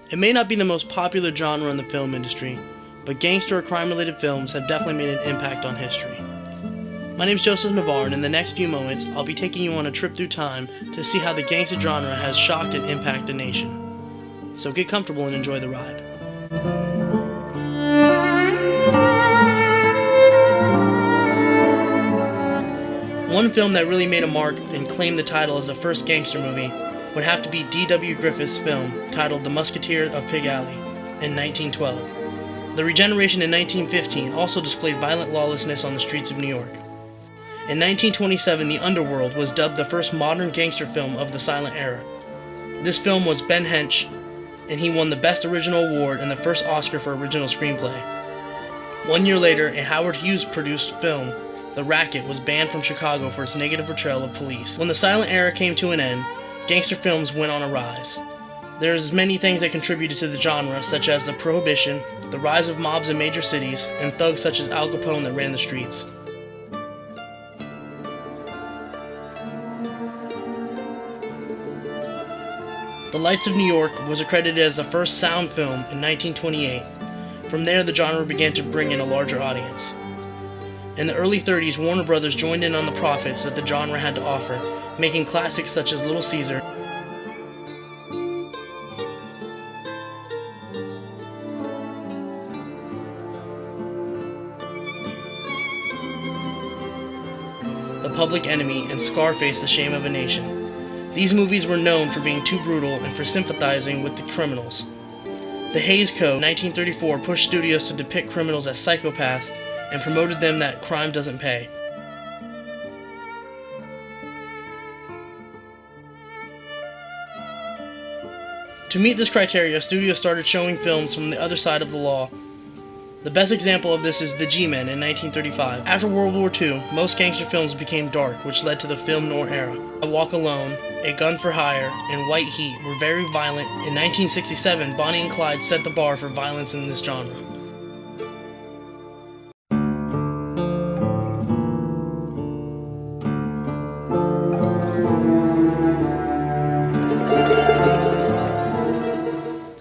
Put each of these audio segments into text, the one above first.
It may not be the most popular genre in the film industry, but gangster or crime-related films have definitely made an impact on history. My name is Joseph Navarre, and in the next few moments, I'll be taking you on a trip through time to see how the gangster genre has shocked and impacted a nation. So get comfortable and enjoy the ride. One film that really made a mark and claimed the title as the first gangster movie would have to be D.W. Griffith's film titled The Musketeer of Pig Alley in 1912. The Regeneration in 1915 also displayed violent lawlessness on the streets of New York. In 1927, The Underworld was dubbed the first modern gangster film of the silent era. This film was Ben Hecht, and he won the Best Original Award and the first Oscar for Original Screenplay. 1 year later, a Howard Hughes-produced film, The Racket, was banned from Chicago for its negative portrayal of police. When the silent era came to an end, gangster films went on a rise. There's many things that contributed to the genre, such as the Prohibition, the rise of mobs in major cities, and thugs such as Al Capone that ran the streets. The Lights of New York was accredited as the first sound film in 1928. From there, the genre began to bring in a larger audience. In the early 30s, Warner Brothers joined in on the profits that the genre had to offer, making classics such as Little Caesar, The Public Enemy, and Scarface: The Shame of a Nation. These movies were known for being too brutal and for sympathizing with the criminals. The Hays Code, 1934, pushed studios to depict criminals as psychopaths and promoted them that crime doesn't pay. To meet this criteria, studios started showing films from the other side of the law. The best example of this is The G-Men in 1935. After World War II, most gangster films became dark, which led to the film noir era. I Walk Alone, A Gun for Hire, and White Heat were very violent. In 1967, Bonnie and Clyde set the bar for violence in this genre.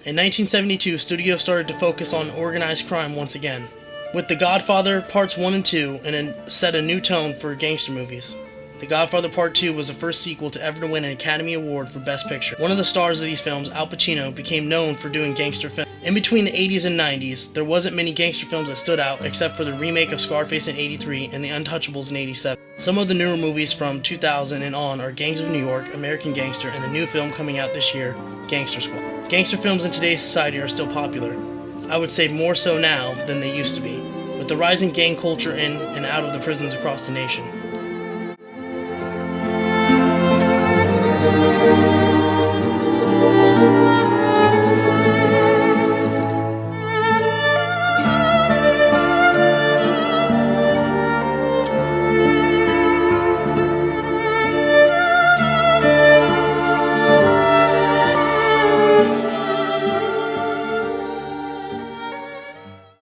In 1972, studios started to focus on organized crime once again, with The Godfather Parts 1 and 2, and set a new tone for gangster movies. The Godfather Part 2 was the first sequel to ever win an Academy Award for Best Picture. One of the stars of these films, Al Pacino, became known for doing gangster films. In between the 80s and 90s, there wasn't many gangster films that stood out except for the remake of Scarface in 83 and The Untouchables in 87. Some of the newer movies from 2000 and on are Gangs of New York, American Gangster, and the new film coming out this year, Gangster Squad. Gangster films in today's society are still popular. I would say more so now than they used to be, with the rising gang culture in and out of the prisons across the nation.